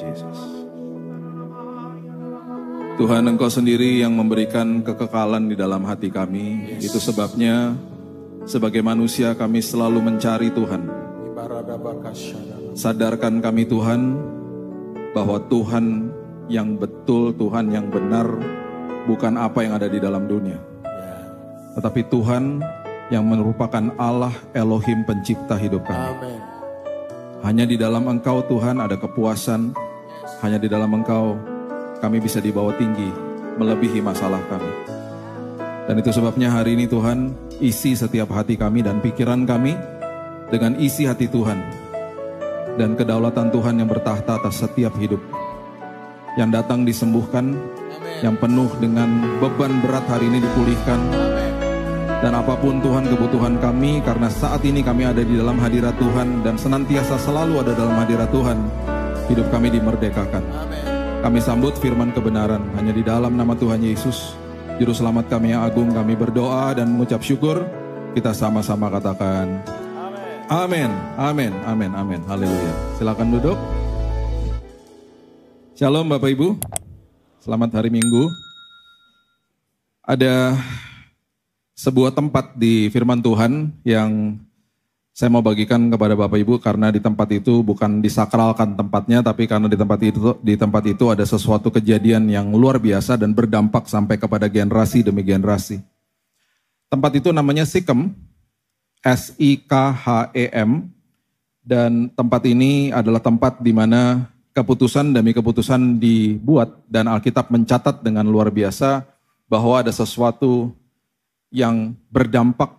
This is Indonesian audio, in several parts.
Yesus. Tuhan, Engkau sendiri yang memberikan kekekalan di dalam hati kami. Itu sebabnya sebagai manusia kami selalu mencari Tuhan. Sadarkan kami Tuhan bahwa Tuhan yang betul, Tuhan yang benar, bukan apa yang ada di dalam dunia. Tetapi Tuhan yang merupakan Allah Elohim pencipta hidup kami. Hanya di dalam Engkau Tuhan ada kepuasan. Hanya di dalam Engkau kami bisa dibawa tinggi, melebihi masalah kami. Dan itu sebabnya hari ini Tuhan, isi setiap hati kami dan pikiran kami dengan isi hati Tuhan. Dan kedaulatan Tuhan yang bertahta atas setiap hidup. Yang datang disembuhkan, yang penuh dengan beban berat hari ini dipulihkan. Dan apapun Tuhan kebutuhan kami, karena saat ini kami ada di dalam hadirat Tuhan dan senantiasa selalu ada dalam hadirat Tuhan, hidup kami dimerdekakan. Kami sambut firman kebenaran hanya di dalam nama Tuhan Yesus, Juru Selamat kami yang agung. Kami berdoa dan mengucap syukur. Kita sama-sama katakan amin, amin, amin, amin, haleluya. Silakan duduk. Shalom Bapak Ibu, selamat hari Minggu. Ada sebuah tempat di firman Tuhan yang saya mau bagikan kepada Bapak Ibu, karena di tempat itu bukan disakralkan tempatnya, tapi karena di tempat itu ada sesuatu kejadian yang luar biasa dan berdampak sampai kepada generasi demi generasi. Tempat itu namanya Sikhem, S-I-K-H-E-M, dan tempat ini adalah tempat di mana keputusan demi keputusan dibuat, dan Alkitab mencatat dengan luar biasa bahwa ada sesuatu yang berdampak.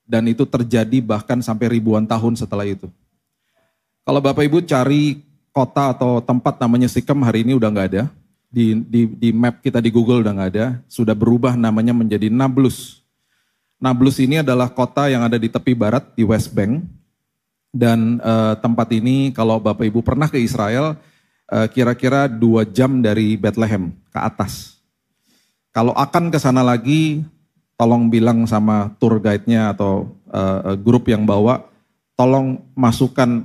Dan itu terjadi bahkan sampai ribuan tahun setelah itu. Kalau Bapak Ibu cari kota atau tempat namanya Sikhem hari ini udah nggak ada. Di map kita di Google udah nggak ada. Sudah berubah namanya menjadi Nablus. Nablus ini adalah kota yang ada di tepi barat di West Bank. Dan tempat ini kalau Bapak Ibu pernah ke Israel, kira-kira 2 jam dari Bethlehem ke atas. Kalau akan ke sana lagi, tolong bilang sama tour guide-nya atau grup yang bawa, tolong masukkan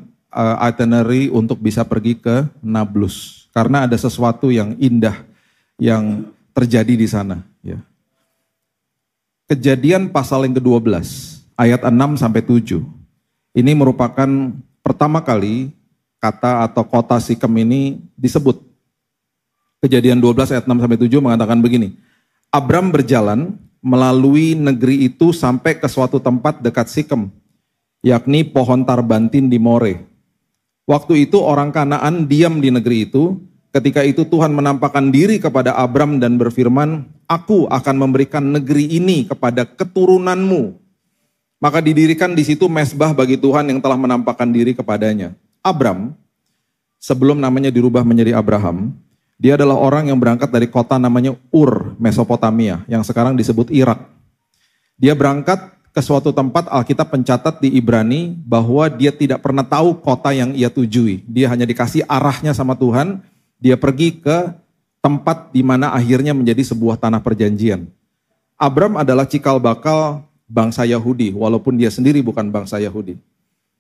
itinerary untuk bisa pergi ke Nablus. Karena ada sesuatu yang indah yang terjadi di sana. Ya. Kejadian pasal yang ke-12, ayat 6 sampai 7. Ini merupakan pertama kali kata atau kota Sikhem ini disebut. Kejadian 12 ayat 6 sampai 7 mengatakan begini. Abram berjalan melalui negeri itu sampai ke suatu tempat dekat Sikhem, yakni pohon tarbantin di More. Waktu itu orang Kanaan diam di negeri itu. Ketika itu Tuhan menampakkan diri kepada Abram dan berfirman, Aku akan memberikan negeri ini kepada keturunanmu. Maka didirikan di situ mezbah bagi Tuhan yang telah menampakkan diri kepadanya. Abram, sebelum namanya dirubah menjadi Abraham, dia adalah orang yang berangkat dari kota namanya Ur, Mesopotamia, yang sekarang disebut Irak. Dia berangkat ke suatu tempat, Alkitab mencatat di Ibrani bahwa dia tidak pernah tahu kota yang ia tujui. Dia hanya dikasih arahnya sama Tuhan, dia pergi ke tempat di mana akhirnya menjadi sebuah tanah perjanjian. Abram adalah cikal bakal bangsa Yahudi, walaupun dia sendiri bukan bangsa Yahudi.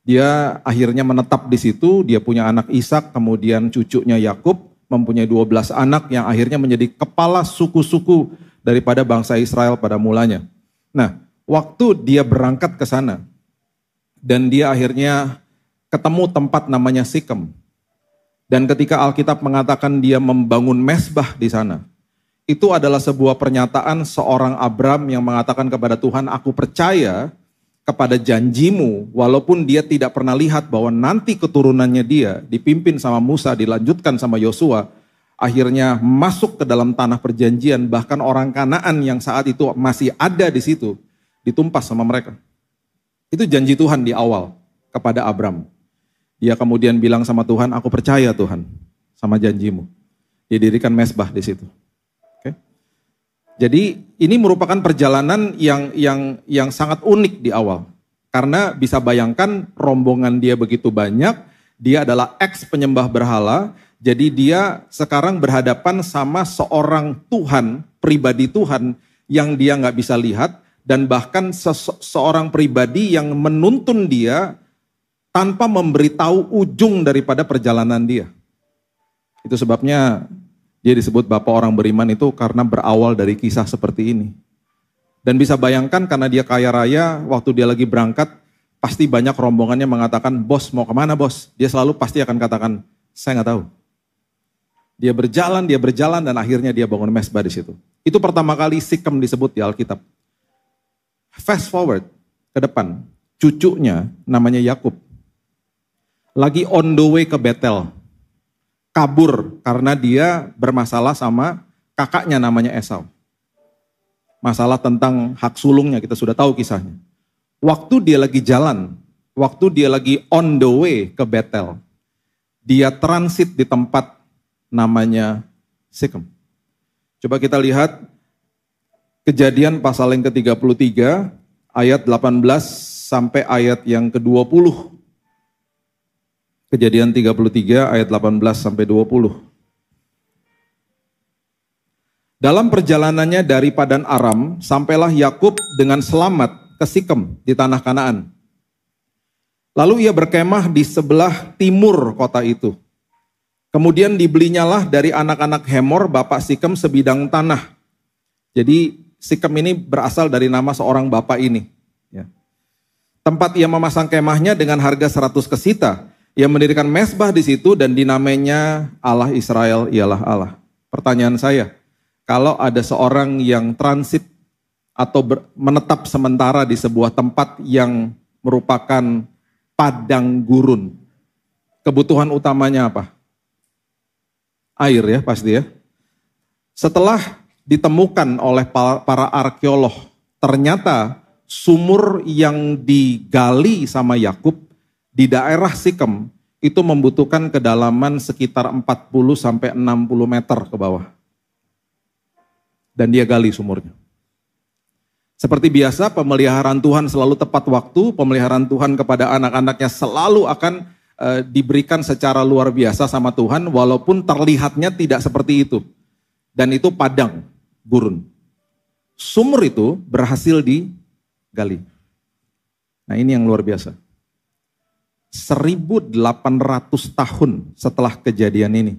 Dia akhirnya menetap di situ, dia punya anak Ishak, kemudian cucunya Yakub, mempunyai 12 anak yang akhirnya menjadi kepala suku-suku daripada bangsa Israel pada mulanya. Nah, waktu dia berangkat ke sana dan dia akhirnya ketemu tempat namanya Sikhem. Dan ketika Alkitab mengatakan dia membangun mezbah di sana, itu adalah sebuah pernyataan seorang Abram yang mengatakan kepada Tuhan, aku percaya kepada janjimu, walaupun dia tidak pernah lihat bahwa nanti keturunannya dia dipimpin sama Musa, dilanjutkan sama Yosua, akhirnya masuk ke dalam tanah perjanjian, bahkan orang Kanaan yang saat itu masih ada di situ, ditumpas sama mereka. Itu janji Tuhan di awal kepada Abram. Dia kemudian bilang sama Tuhan, aku percaya Tuhan sama janjimu. Dia dirikan mezbah di situ. Jadi ini merupakan perjalanan yang sangat unik di awal. Karena bisa bayangkan rombongan dia begitu banyak, dia adalah ex penyembah berhala, jadi dia sekarang berhadapan sama seorang Tuhan, pribadi Tuhan yang dia nggak bisa lihat, dan bahkan seorang pribadi yang menuntun dia tanpa memberitahu ujung daripada perjalanan dia. Itu sebabnya dia disebut Bapak orang beriman itu karena berawal dari kisah seperti ini. Dan bisa bayangkan karena dia kaya raya, waktu dia lagi berangkat, pasti banyak rombongannya mengatakan, bos mau kemana bos? Dia selalu pasti akan katakan, saya nggak tahu. Dia berjalan, dan akhirnya dia bangun mesbah di situ. Itu pertama kali Sikem disebut di Alkitab. Fast forward ke depan, cucunya namanya Yakub. Lagi on the way ke Betel. Kabur karena dia bermasalah sama kakaknya namanya Esau. Masalah tentang hak sulungnya, kita sudah tahu kisahnya. Waktu dia lagi jalan, waktu dia lagi on the way ke Betel, dia transit di tempat namanya Sikem. Coba kita lihat Kejadian pasal yang ke-33, ayat 18 sampai ayat yang ke-20. Kejadian 33 ayat 18 sampai 20. Dalam perjalanannya dari Padan Aram, sampailah Yakub dengan selamat ke Sikem di tanah Kanaan. Lalu ia berkemah di sebelah timur kota itu. Kemudian dibelinyalah dari anak-anak Hemor, bapak Sikem, sebidang tanah. Jadi Sikem ini berasal dari nama seorang bapak ini. Ya. Tempat ia memasang kemahnya dengan harga 100 kesita. Ia mendirikan mesbah di situ dan dinamainya Allah Israel ialah Allah. Pertanyaan saya, kalau ada seorang yang transit atau menetap sementara di sebuah tempat yang merupakan padang gurun, kebutuhan utamanya apa? Air ya pasti ya. Setelah ditemukan oleh para arkeolog, ternyata sumur yang digali sama Yakub di daerah Sikem itu membutuhkan kedalaman sekitar 40 sampai 60 meter ke bawah. Dan dia gali sumurnya. Seperti biasa, pemeliharaan Tuhan selalu tepat waktu, pemeliharaan Tuhan kepada anak-anaknya selalu akan diberikan secara luar biasa sama Tuhan, walaupun terlihatnya tidak seperti itu. Dan itu padang, gurun. Sumur itu berhasil digali. Nah ini yang luar biasa. 1.800 tahun setelah kejadian ini,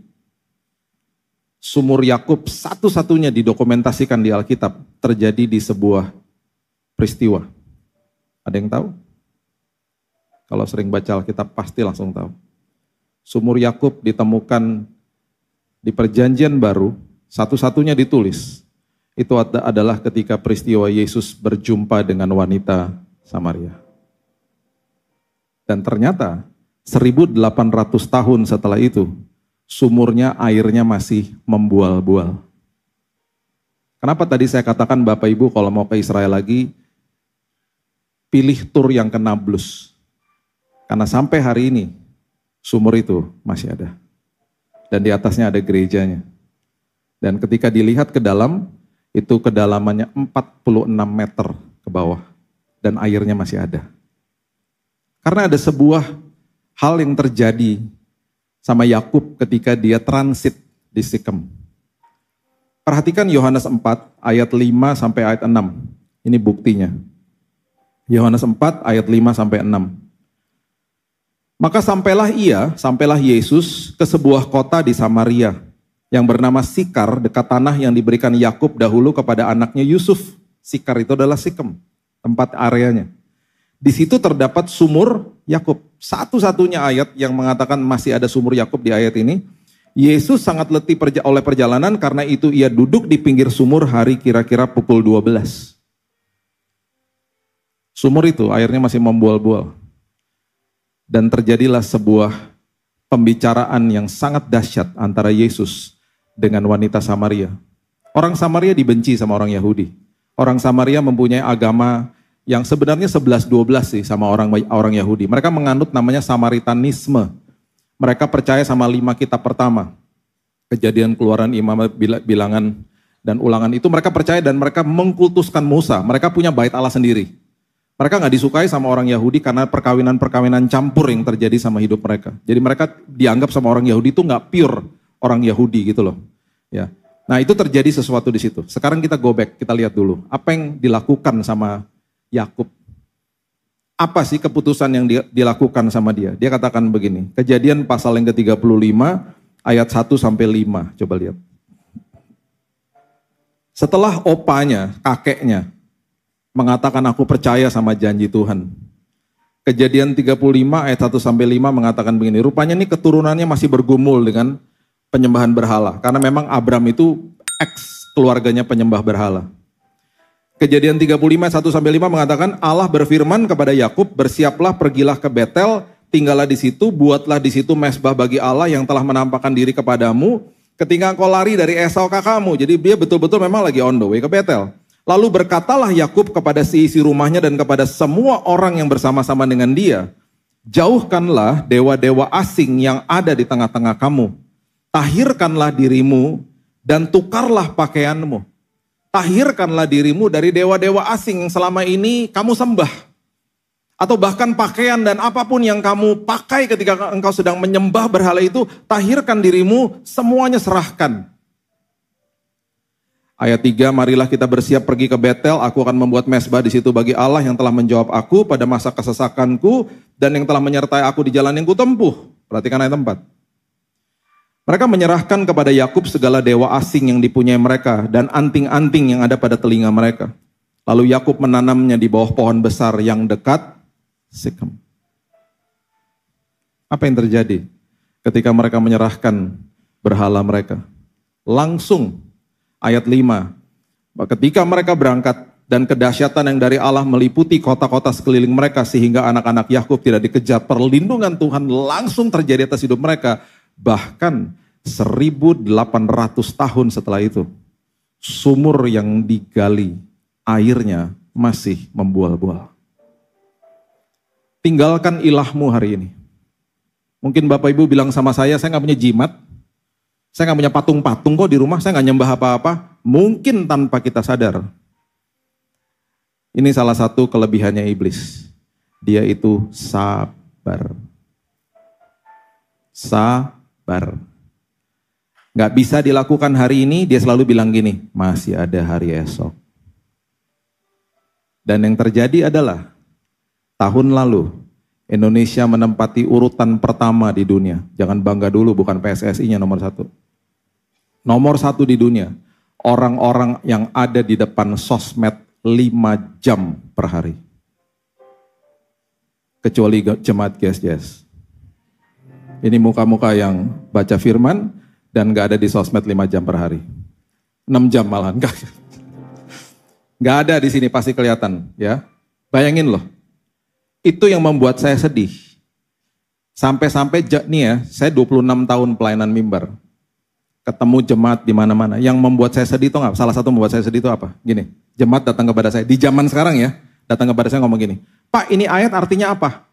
sumur Yakub satu-satunya didokumentasikan di Alkitab terjadi di sebuah peristiwa. Ada yang tahu? Kalau sering baca Alkitab pasti langsung tahu. Sumur Yakub ditemukan di Perjanjian Baru, satu-satunya ditulis. Itu adalah ketika peristiwa Yesus berjumpa dengan wanita Samaria. Dan ternyata 1.800 tahun setelah itu, sumurnya airnya masih membual-bual. Kenapa tadi saya katakan Bapak Ibu kalau mau ke Israel lagi, pilih tur yang ke Nablus. Karena sampai hari ini, sumur itu masih ada. Dan di atasnya ada gerejanya. Dan ketika dilihat ke dalam, itu kedalamannya 46 meter ke bawah. Dan airnya masih ada. Karena ada sebuah hal yang terjadi sama Yakub ketika dia transit di Sikem. Perhatikan Yohanes 4 ayat 5 sampai ayat 6. Ini buktinya. Yohanes 4 ayat 5 sampai 6. Maka sampailah Yesus ke sebuah kota di Samaria yang bernama Sikar, dekat tanah yang diberikan Yakub dahulu kepada anaknya Yusuf. Sikar itu adalah Sikem, tempat areanya. Di situ terdapat sumur Yakub. Satu-satunya ayat yang mengatakan masih ada sumur Yakub di ayat ini. Yesus sangat letih oleh perjalanan, karena itu ia duduk di pinggir sumur hari kira-kira pukul 12. Sumur itu airnya masih membual-bual. Dan terjadilah sebuah pembicaraan yang sangat dahsyat antara Yesus dengan wanita Samaria. Orang Samaria dibenci sama orang Yahudi. Orang Samaria mempunyai agama yang sebenarnya 11-12 sih sama orang Yahudi. Mereka menganut namanya Samaritanisme. Mereka percaya sama 5 kitab pertama. Kejadian, Keluaran, Imamat, Bilangan, dan Ulangan itu mereka percaya dan mereka mengkultuskan Musa. Mereka punya bait Allah sendiri. Mereka nggak disukai sama orang Yahudi karena perkawinan-perkawinan campur yang terjadi sama hidup mereka. Jadi mereka dianggap sama orang Yahudi itu nggak pure orang Yahudi gitu loh. Ya. Nah itu terjadi sesuatu di situ. Sekarang kita go back, kita lihat dulu. Apa yang dilakukan sama Yakub? Apa sih keputusan yang dilakukan sama dia? Dia katakan begini, Kejadian pasal yang ke-35 ayat 1 sampai 5. Coba lihat. Setelah opanya, kakeknya, mengatakan aku percaya sama janji Tuhan. Kejadian 35 ayat 1 sampai 5 mengatakan begini, rupanya ini keturunannya masih bergumul dengan penyembahan berhala. Karena memang Abram itu keluarganya penyembah berhala. Kejadian 35 ayat 1 sampai 5 mengatakan Allah berfirman kepada Yakub, bersiaplah pergilah ke Betel, tinggallah di situ, buatlah di situ mezbah bagi Allah yang telah menampakkan diri kepadamu ketika engkau lari dari Esau kakakmu. Jadi dia betul-betul memang lagi on the way ke Betel. Lalu berkatalah Yakub kepada seisi rumahnya dan kepada semua orang yang bersama-sama dengan dia, jauhkanlah dewa-dewa asing yang ada di tengah-tengah kamu. Tahirkanlah dirimu dan tukarlah pakaianmu. Tahirkanlah dirimu dari dewa-dewa asing yang selama ini kamu sembah. Atau bahkan pakaian dan apapun yang kamu pakai ketika engkau sedang menyembah berhala itu, tahirkan dirimu, semuanya serahkan. Ayat 3, marilah kita bersiap pergi ke Betel, aku akan membuat mezbah di situ bagi Allah yang telah menjawab aku pada masa kesesakanku dan yang telah menyertai aku di jalan yang kutempuh. Perhatikan ayat 4. Mereka menyerahkan kepada Yakub segala dewa asing yang dipunyai mereka dan anting-anting yang ada pada telinga mereka. Lalu Yakub menanamnya di bawah pohon besar yang dekat Sikem. Apa yang terjadi ketika mereka menyerahkan berhala mereka? Langsung ayat 5. Ketika mereka berangkat dan kedahsyatan yang dari Allah meliputi kota-kota sekeliling mereka sehingga anak-anak Yakub tidak dikejar, perlindungan Tuhan langsung terjadi atas hidup mereka. Bahkan 1800 tahun setelah itu, sumur yang digali airnya masih membual-bual. Tinggalkan ilahmu hari ini. Mungkin Bapak Ibu bilang sama saya nggak punya jimat, saya nggak punya patung-patung kok di rumah, saya nggak nyembah apa-apa. Mungkin tanpa kita sadar. Ini salah satu kelebihannya iblis. Dia itu sabar. Sabar. Nggak bisa dilakukan hari ini, dia selalu bilang gini, masih ada hari esok. Dan yang terjadi adalah, tahun lalu, Indonesia menempati urutan pertama di dunia. Jangan bangga dulu, bukan PSSI-nya nomor 1. Nomor 1 di dunia, orang-orang yang ada di depan sosmed 5 jam per hari. Kecuali jemaat GSJS. Ini muka-muka yang baca firman, dan gak ada di sosmed 5 jam per hari. 6 jam malahan. Gak ada di sini pasti kelihatan. Ya, bayangin loh. Itu yang membuat saya sedih. Sampai-sampai nih ya, saya 26 tahun pelayanan mimbar. Ketemu jemaat di mana-mana. Yang membuat saya sedih itu salah satu membuat saya sedih itu apa? Gini, jemaat datang kepada saya. Di zaman sekarang ya, datang kepada saya ngomong gini, Pak ini ayat artinya apa?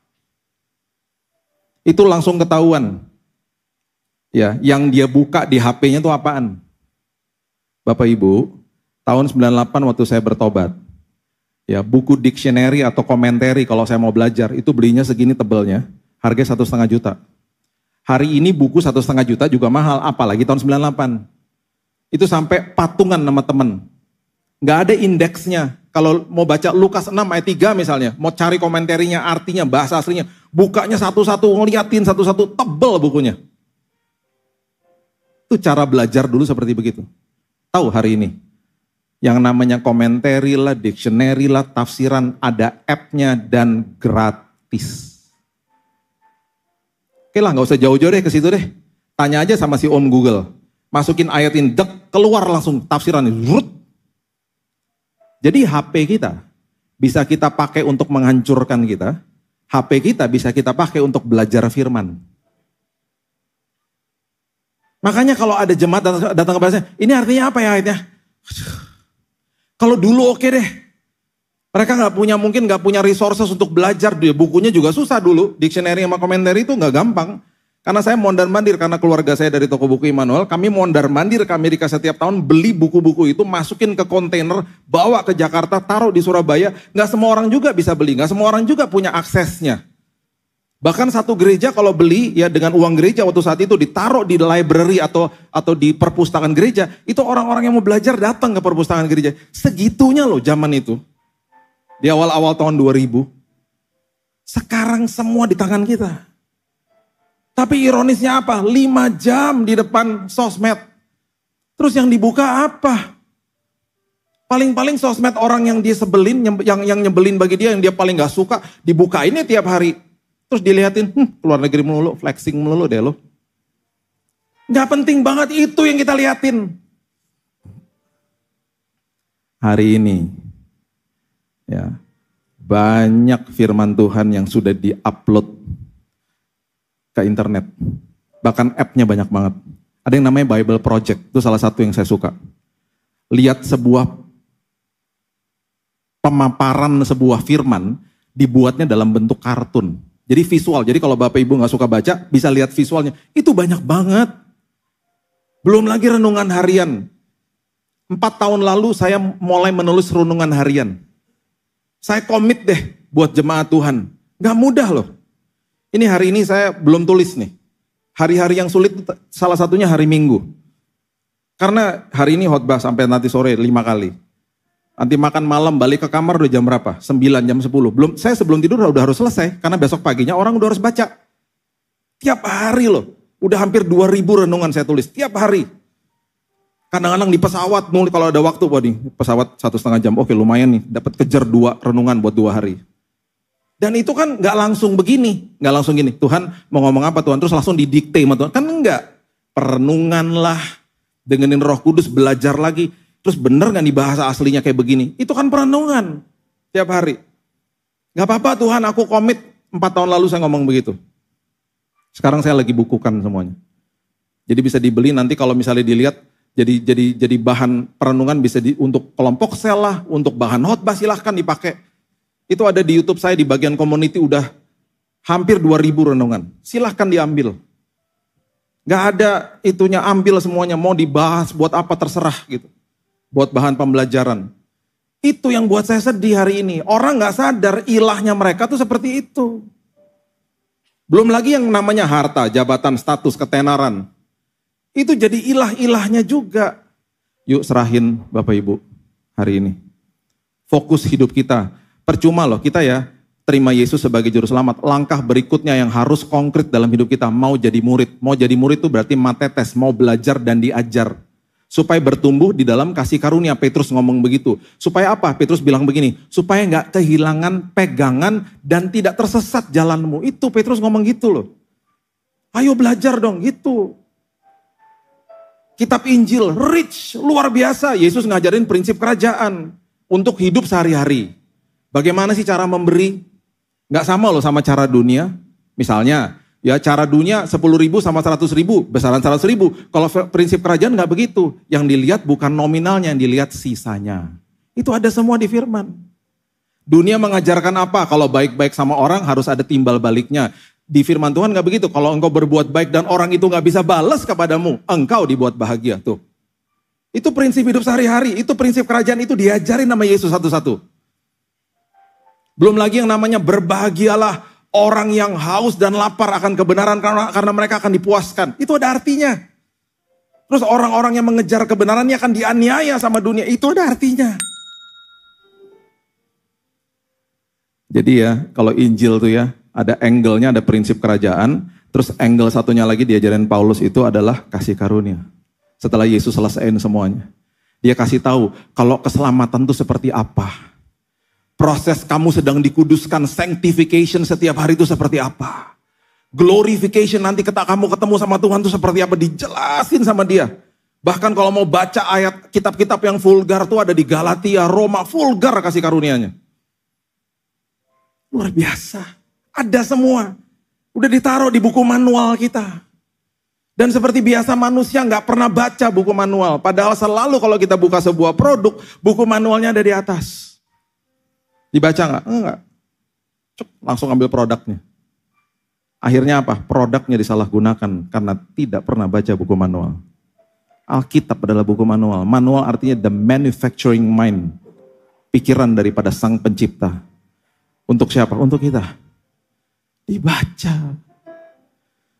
Itu langsung ketahuan. Ya, yang dia buka di HP-nya itu apaan? Bapak Ibu, tahun 98 waktu saya bertobat, ya buku dictionary atau komentari kalau saya mau belajar, itu belinya segini tebelnya, harga 1,5 juta. Hari ini buku 1,5 juta juga mahal, apalagi tahun 98. Itu sampai patungan sama temen. Nggak ada indeksnya. Kalau mau baca Lukas 6 ayat 3 misalnya, mau cari komentarinya, artinya, bahasa aslinya, bukanya satu-satu, ngeliatin satu-satu, tebel bukunya. Itu cara belajar dulu seperti begitu. Tahu hari ini, yang namanya komentari lah, dictionary lah, tafsiran, ada app-nya dan gratis. Oke lah, nggak usah jauh-jauh deh ke situ deh. Tanya aja sama si Om Google. Masukin ayat ini, keluar langsung tafsiran. Jadi HP kita bisa kita pakai untuk menghancurkan kita. HP kita bisa kita pakai untuk belajar firman. Makanya kalau ada jemaat datang kepada saya, ini artinya apa ya ayatnya? Kalau dulu oke deh. Mereka mungkin nggak punya resources untuk belajar. Bukunya juga susah dulu. Dictionary sama komentari itu nggak gampang. Karena saya mondar-mandir, karena keluarga saya dari toko buku Immanuel, kami mondar-mandir ke Amerika setiap tahun, beli buku-buku itu, masukin ke kontainer, bawa ke Jakarta, taruh di Surabaya. Nggak semua orang juga bisa beli, nggak semua orang juga punya aksesnya. Bahkan satu gereja kalau beli ya dengan uang gereja waktu saat itu ditaruh di library atau di perpustakaan gereja, itu orang-orang yang mau belajar datang ke perpustakaan gereja. Segitunya loh zaman itu. Di awal-awal tahun 2000. Sekarang semua di tangan kita. Tapi ironisnya apa? 5 jam di depan sosmed. Terus yang dibuka apa? Paling-paling sosmed orang yang dia sebelin, yang nyebelin bagi dia, yang dia paling gak suka, dibukainnya tiap hari. Terus dilihatin, keluar negeri melulu, flexing melulu deh lo. Gak penting banget itu yang kita liatin. Hari ini, ya, banyak firman Tuhan yang sudah di-upload ke internet. Bahkan app-nya banyak banget. Ada yang namanya Bible Project, itu salah satu yang saya suka. Lihat sebuah pemaparan sebuah firman, dibuatnya dalam bentuk kartun. Jadi visual, jadi kalau Bapak Ibu gak suka baca, bisa lihat visualnya. Itu banyak banget. Belum lagi renungan harian. 4 tahun lalu saya mulai menulis renungan harian. Saya komit deh buat jemaat Tuhan. Gak mudah loh. Ini hari ini saya belum tulis nih. Hari-hari yang sulit salah satunya hari Minggu. Karena hari ini khotbah sampai nanti sore 5 kali. Nanti makan malam balik ke kamar udah jam berapa? 9, jam 10. Saya sebelum tidur udah harus selesai. Karena besok paginya orang udah harus baca. Tiap hari loh. Udah hampir 2.000 renungan saya tulis. Tiap hari. Kadang-kadang di pesawat nulis kalau ada waktu. Wah nih pesawat 1,5 jam. Oke lumayan nih. Dapat kejar 2 renungan buat 2 hari. Dan itu kan gak langsung begini. Gak langsung gini. Tuhan mau ngomong apa Tuhan? Terus langsung didikte sama Tuhan. Kan enggak. Perenungan lah. Dengerin Roh Kudus belajar lagi. Terus bener gak nih bahasa aslinya kayak begini? Itu kan perenungan. Tiap hari. Gak apa-apa Tuhan aku komit. 4 tahun lalu saya ngomong begitu. Sekarang saya lagi bukukan semuanya. Jadi bisa dibeli nanti kalau misalnya dilihat. Jadi bahan perenungan bisa untuk kelompok sel lah. Untuk bahan khotbah silahkan dipakai. Itu ada di YouTube saya di bagian community udah hampir 2.000 renungan. Silahkan diambil. Gak ada itunya ambil semuanya. Mau dibahas buat apa terserah gitu. Buat bahan pembelajaran. Itu yang buat saya sedih hari ini. Orang gak sadar ilahnya mereka tuh seperti itu. Belum lagi yang namanya harta, jabatan, status, ketenaran. Itu jadi ilah-ilahnya juga. Yuk serahin Bapak Ibu hari ini. Fokus hidup kita. Percuma loh kita ya terima Yesus sebagai juru selamat. Langkah berikutnya yang harus konkret dalam hidup kita. Mau jadi murid. Mau jadi murid itu berarti matetes. Mau belajar dan diajar. Supaya bertumbuh di dalam kasih karunia. Petrus ngomong begitu. Supaya apa? Petrus bilang begini. Supaya gak kehilangan pegangan dan tidak tersesat jalanmu. Itu Petrus ngomong gitu loh. Ayo belajar dong gitu. Kitab Injil rich, luar biasa. Yesus ngajarin prinsip kerajaan untuk hidup sehari-hari. Bagaimana sih cara memberi? Gak sama loh sama cara dunia. Misalnya, ya cara dunia 10.000 sama 100.000, besaran 100.000. Kalau prinsip kerajaan gak begitu. Yang dilihat bukan nominalnya, yang dilihat sisanya. Itu ada semua di firman. Dunia mengajarkan apa? Kalau baik-baik sama orang harus ada timbal baliknya. Di firman Tuhan gak begitu. Kalau engkau berbuat baik dan orang itu gak bisa balas kepadamu, engkau dibuat bahagia. Tuh. Itu prinsip hidup sehari-hari. Itu prinsip kerajaan itu diajarin sama Yesus satu-satu. Belum lagi yang namanya berbahagialah orang yang haus dan lapar akan kebenaran karena mereka akan dipuaskan. Itu ada artinya. Terus orang-orang yang mengejar kebenarannya akan dianiaya sama dunia. Itu ada artinya. Jadi ya kalau Injil tuh ya ada angle-nya, ada prinsip kerajaan. Terus angle satunya lagi diajarin Paulus itu adalah kasih karunia. Setelah Yesus selesaiin semuanya. Dia kasih tahu kalau keselamatan itu seperti apa. Proses kamu sedang dikuduskan, sanctification setiap hari itu seperti apa. Glorification nanti kamu ketemu sama Tuhan itu seperti apa, dijelasin sama dia. Bahkan kalau mau baca ayat kitab-kitab yang vulgar tuh ada di Galatia, Roma, vulgar kasih karunianya. Luar biasa, ada semua. Udah ditaruh di buku manual kita. Dan seperti biasa manusia gak pernah baca buku manual. Padahal selalu kalau kita buka sebuah produk, buku manualnya ada di atas. Dibaca nggak? Enggak. Langsung ambil produknya. Akhirnya apa? Produknya disalahgunakan karena tidak pernah baca buku manual. Alkitab adalah buku manual. Manual artinya the manufacturing mind. Pikiran daripada sang pencipta. Untuk siapa? Untuk kita. Dibaca.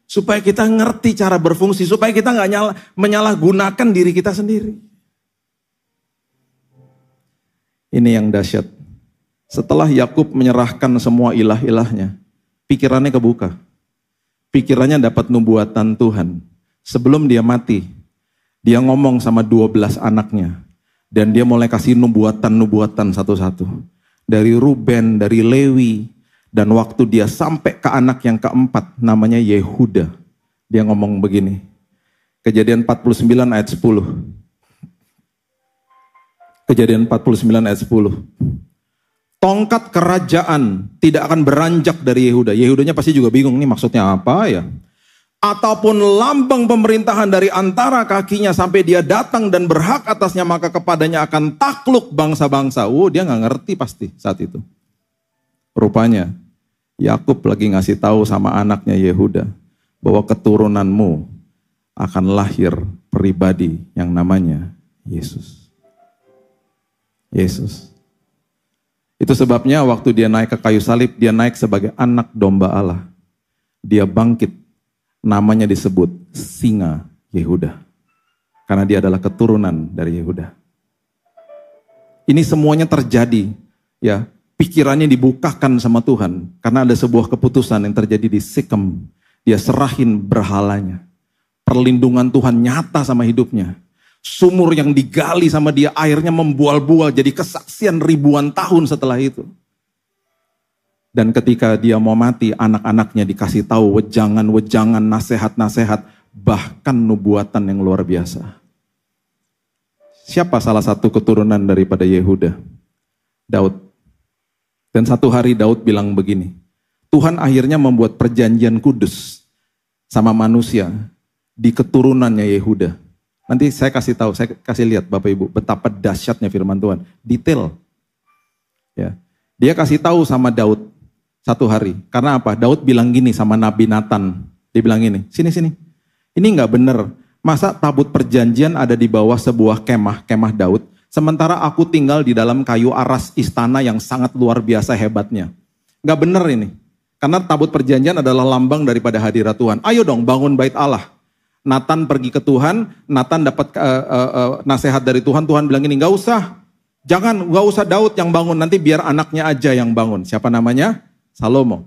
Supaya kita ngerti cara berfungsi. Supaya kita nggak menyalahgunakan diri kita sendiri. Ini yang dahsyat. Setelah Yakub menyerahkan semua ilah-ilahnya, pikirannya kebuka. pikirannya dapat nubuatan Tuhan. Sebelum dia mati, dia ngomong sama 12 anaknya. Dan dia mulai kasih nubuatan-nubuatan satu-satu. Dari Ruben, dari Lewi. Dan waktu dia sampai ke anak yang keempat, namanya Yehuda. Dia ngomong begini. Kejadian 49 ayat 10. Kejadian 49 ayat 10. Tongkat kerajaan tidak akan beranjak dari Yehuda. Yehudanya pasti juga bingung, nih maksudnya apa ya? Ataupun lambang pemerintahan dari antara kakinya sampai dia datang dan berhak atasnya, maka kepadanya akan takluk bangsa-bangsa. Dia nggak ngerti pasti saat itu. Rupanya Yakub lagi ngasih tahu sama anaknya Yehuda bahwa keturunanmu akan lahir pribadi yang namanya Yesus. Yesus. Itu sebabnya waktu dia naik ke kayu salib, dia naik sebagai anak domba Allah. Dia bangkit. Namanya disebut Singa Yehuda. Karena dia adalah keturunan dari Yehuda. Ini semuanya terjadi, ya, pikirannya dibukakan sama Tuhan. Karena ada sebuah keputusan yang terjadi di Sikem. Dia serahin berhalanya. Perlindungan Tuhan nyata sama hidupnya. Sumur yang digali sama dia, airnya membual-bual, jadi kesaksian ribuan tahun setelah itu. Dan ketika dia mau mati, anak-anaknya dikasih tahu wejangan-wejangan, nasihat-nasihat, bahkan nubuatan yang luar biasa. Siapa salah satu keturunan daripada Yehuda? Daud. Dan satu hari Daud bilang begini, Tuhan akhirnya membuat perjanjian kudus sama manusia di keturunannya Yehuda. Nanti saya kasih tahu, saya kasih lihat Bapak Ibu, betapa dahsyatnya firman Tuhan. Detail. Ya. Dia kasih tahu sama Daud. Satu hari, karena apa? Daud bilang gini sama Nabi Nathan. Dia bilang gini, sini. Ini nggak bener. Masa tabut perjanjian ada di bawah sebuah kemah Daud, sementara aku tinggal di dalam kayu aras istana yang sangat luar biasa hebatnya. Nggak bener ini. Karena tabut perjanjian adalah lambang daripada hadirat Tuhan. Ayo dong bangun bait Allah. Nathan pergi ke Tuhan, Nathan dapat nasihat dari Tuhan. Tuhan bilang gini, nggak usah Daud yang bangun, nanti biar anaknya aja yang bangun. Siapa namanya? Salomo.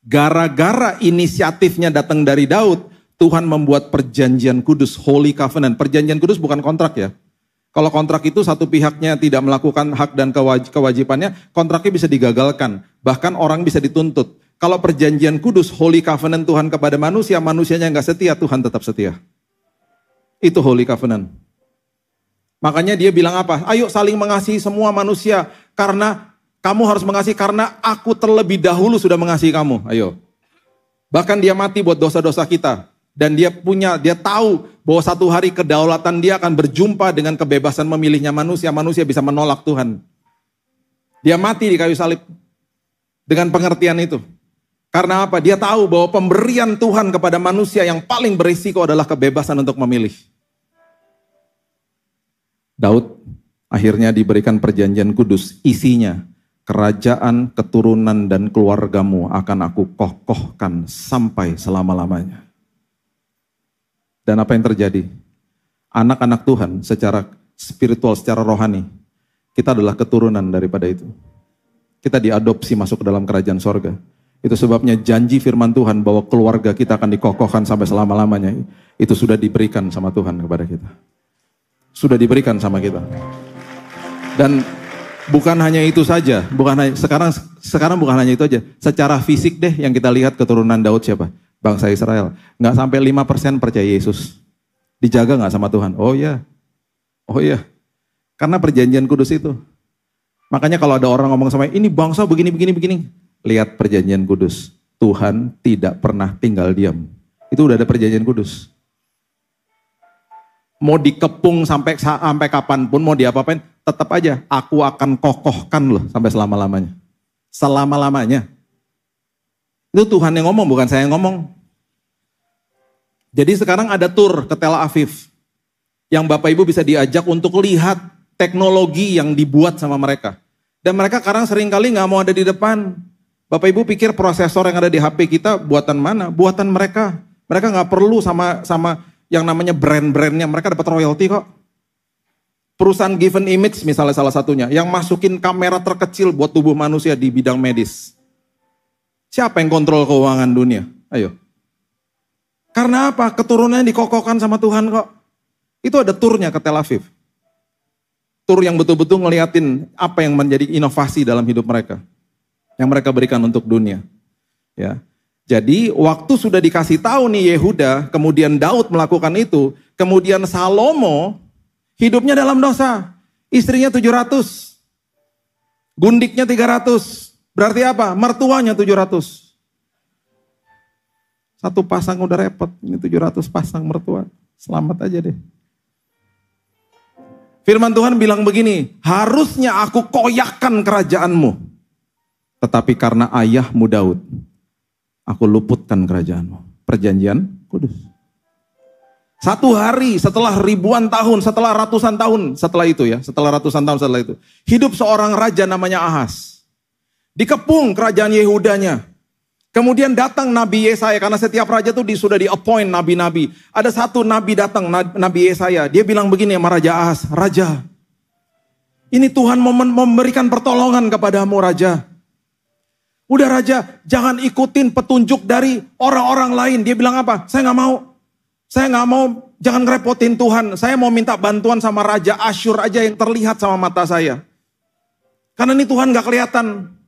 Gara-gara inisiatifnya datang dari Daud, Tuhan membuat perjanjian kudus, Holy Covenant. Perjanjian kudus bukan kontrak ya. Kalau kontrak itu satu pihaknya tidak melakukan hak dan kewajibannya, kontraknya bisa digagalkan. Bahkan orang bisa dituntut. Kalau perjanjian kudus, Holy Covenant Tuhan kepada manusia, manusianya nggak setia, Tuhan tetap setia. Itu Holy Covenant. Makanya dia bilang apa? Ayo saling mengasihi semua manusia, karena kamu harus mengasihi karena aku terlebih dahulu sudah mengasihi kamu. Ayo. Bahkan dia mati buat dosa-dosa kita. Dan dia tahu bahwa satu hari kedaulatan dia akan berjumpa dengan kebebasan memilihnya manusia. Manusia bisa menolak Tuhan. Dia mati di kayu salib. Dengan pengertian itu. Karena apa? Dia tahu bahwa pemberian Tuhan kepada manusia yang paling berisiko adalah kebebasan untuk memilih. Daud akhirnya diberikan perjanjian kudus. Isinya, kerajaan, keturunan, dan keluargamu akan aku kokohkan sampai selama-lamanya. Dan apa yang terjadi? Anak-anak Tuhan secara spiritual, secara rohani, kita adalah keturunan daripada itu. Kita diadopsi masuk ke dalam kerajaan sorga. Itu sebabnya janji firman Tuhan bahwa keluarga kita akan dikokohkan sampai selama-lamanya. Itu sudah diberikan sama Tuhan kepada kita. Sudah diberikan sama kita. Dan bukan hanya itu saja, sekarang bukan hanya itu aja. Secara fisik deh yang kita lihat keturunan Daud siapa? Bangsa Israel. Nggak sampai 5% percaya Yesus. Dijaga nggak sama Tuhan? Oh iya. Karena perjanjian kudus itu. Makanya kalau ada orang ngomong sama ini bangsa begini. Lihat perjanjian kudus. Tuhan tidak pernah tinggal diam. Itu udah ada perjanjian kudus. Mau dikepung sampai kapanpun, mau diapa-apain, tetap aja aku akan kokohkan loh sampai selama-lamanya. Selama-lamanya. Itu Tuhan yang ngomong, bukan saya yang ngomong. Jadi sekarang ada tur ke Tel Aviv. Yang Bapak Ibu bisa diajak untuk lihat teknologi yang dibuat sama mereka. Dan mereka sekarang seringkali gak mau ada di depan. Bapak Ibu pikir prosesor yang ada di HP kita buatan mana? Buatan mereka. Mereka gak perlu sama yang namanya brand-brandnya. Mereka dapat royalti kok. Perusahaan Given Image misalnya salah satunya. Yang masukin kamera terkecil buat tubuh manusia di bidang medis. Siapa yang kontrol keuangan dunia? Ayo. Karena apa? Keturunannya dikokohkan sama Tuhan kok. Itu ada turnya ke Tel Aviv. Tur yang betul-betul ngeliatin apa yang menjadi inovasi dalam hidup mereka. Yang mereka berikan untuk dunia. Ya. Jadi waktu sudah dikasih tahu nih Yehuda, kemudian Daud melakukan itu, kemudian Salomo hidupnya dalam dosa. Istrinya 700, gundiknya 300. Berarti apa? Mertuanya 700. Satu pasang udah repot, ini 700 pasang mertua. Selamat aja deh. Firman Tuhan bilang begini, harusnya aku koyakkan kerajaanmu. Tetapi karena ayahmu Daud, aku luputkan kerajaanmu. Perjanjian kudus. Satu hari setelah ribuan tahun, setelah ratusan tahun setelah itu ya, setelah ratusan tahun setelah itu. Hidup seorang raja namanya Ahaz. Dikepung kerajaan Yehudanya. Kemudian datang Nabi Yesaya, karena setiap raja itu sudah di-appoint nabi-nabi. Ada satu nabi datang, Nabi Yesaya. Dia bilang begini sama Raja Ahaz, Raja, ini Tuhan memberikan pertolongan kepadamu Raja. Udah Raja, jangan ikutin petunjuk dari orang-orang lain. Dia bilang apa? Saya nggak mau. Saya nggak mau, jangan ngerepotin Tuhan. Saya mau minta bantuan sama Raja Asyur aja yang terlihat sama mata saya. Karena ini Tuhan nggak kelihatan.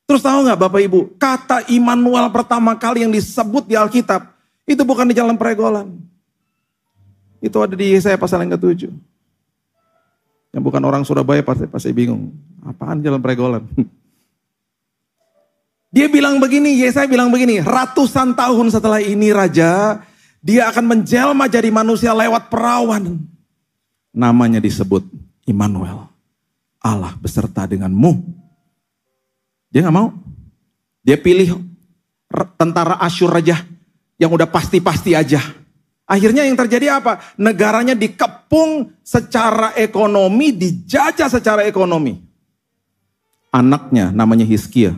Terus tahu nggak Bapak Ibu, kata Immanuel pertama kali yang disebut di Alkitab, itu bukan di Jalan Pregolan. Itu ada di Yesaya pasal yang ke-7. Yang bukan orang Surabaya pasti bingung. Apaan Jalan Pregolan? Dia bilang begini, Yesaya bilang begini, ratusan tahun setelah ini Raja, dia akan menjelma jadi manusia lewat perawan. Namanya disebut Immanuel. Allah beserta denganmu. Dia gak mau. Dia pilih tentara Asyur aja. Yang udah pasti-pasti aja. Akhirnya yang terjadi apa? Negaranya dikepung secara ekonomi, dijajah secara ekonomi. Anaknya namanya Hizkia.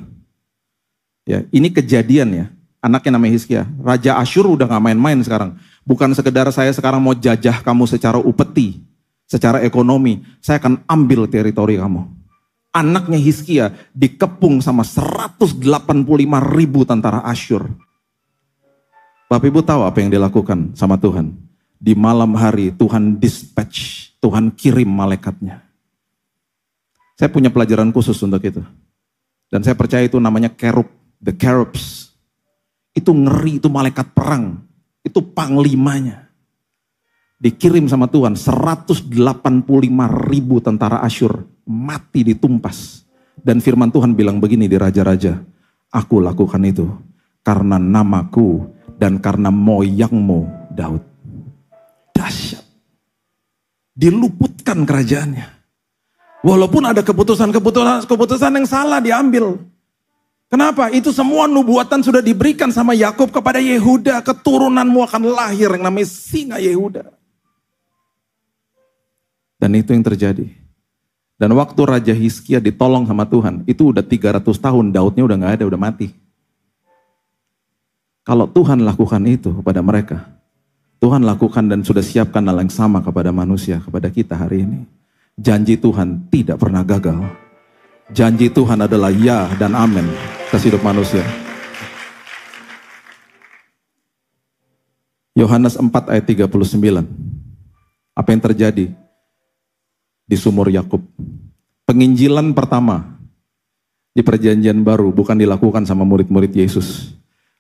Ya, ini kejadian ya. Anaknya namanya Hizkia. Raja Asyur udah gak main-main sekarang. Bukan sekedar saya sekarang mau jajah kamu secara upeti. Secara ekonomi. Saya akan ambil teritori kamu. Anaknya Hizkia dikepung sama 185.000 tentara Asyur. Bapak Ibu tahu apa yang dilakukan sama Tuhan? Di malam hari Tuhan dispatch. Tuhan kirim malaikatnya. Saya punya pelajaran khusus untuk itu. Dan saya percaya itu namanya kerub. The cherubs. Itu ngeri, itu malaikat perang. Itu panglimanya. Dikirim sama Tuhan, 185.000 tentara Asyur mati ditumpas. Dan firman Tuhan bilang begini di Raja-Raja, aku lakukan itu karena namaku dan karena moyangmu Daud. Dahsyat. Diluputkan kerajaannya. Walaupun ada keputusan yang salah diambil. Kenapa? Itu semua nubuatan sudah diberikan sama Yakub kepada Yehuda. Keturunanmu akan lahir yang namanya singa Yehuda. Dan itu yang terjadi. Dan waktu Raja Hizkia ditolong sama Tuhan, itu udah 300 tahun, Daudnya udah gak ada, udah mati. Kalau Tuhan lakukan itu kepada mereka, Tuhan lakukan dan sudah siapkan hal yang sama kepada manusia, kepada kita hari ini. Janji Tuhan tidak pernah gagal. Janji Tuhan adalah ya dan amin ke hidup manusia. Yohanes 4 ayat 39. Apa yang terjadi di sumur Yakub? Penginjilan pertama di perjanjian baru bukan dilakukan sama murid-murid Yesus.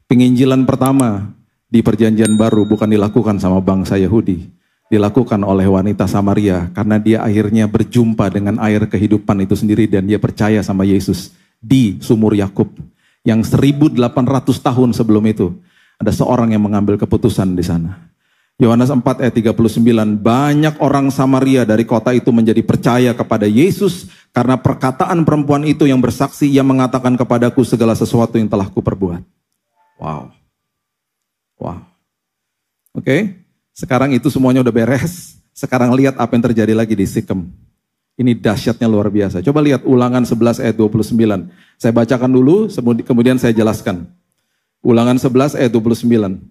Penginjilan pertama di perjanjian baru bukan dilakukan sama bangsa Yahudi. Dilakukan oleh wanita Samaria karena dia akhirnya berjumpa dengan air kehidupan itu sendiri dan dia percaya sama Yesus di sumur Yakub yang 1800 tahun sebelum itu ada seorang yang mengambil keputusan di sana. Yohanes 4 ayat 39, banyak orang Samaria dari kota itu menjadi percaya kepada Yesus karena perkataan perempuan itu yang bersaksi, ia mengatakan kepadaku segala sesuatu yang telah kuperbuat. Wow. Wow. Oke. Sekarang itu semuanya udah beres. Sekarang lihat apa yang terjadi lagi di Sikem. Ini dahsyatnya luar biasa. Coba lihat Ulangan 11 ayat 29. Saya bacakan dulu, kemudian saya jelaskan. Ulangan 11 ayat 29.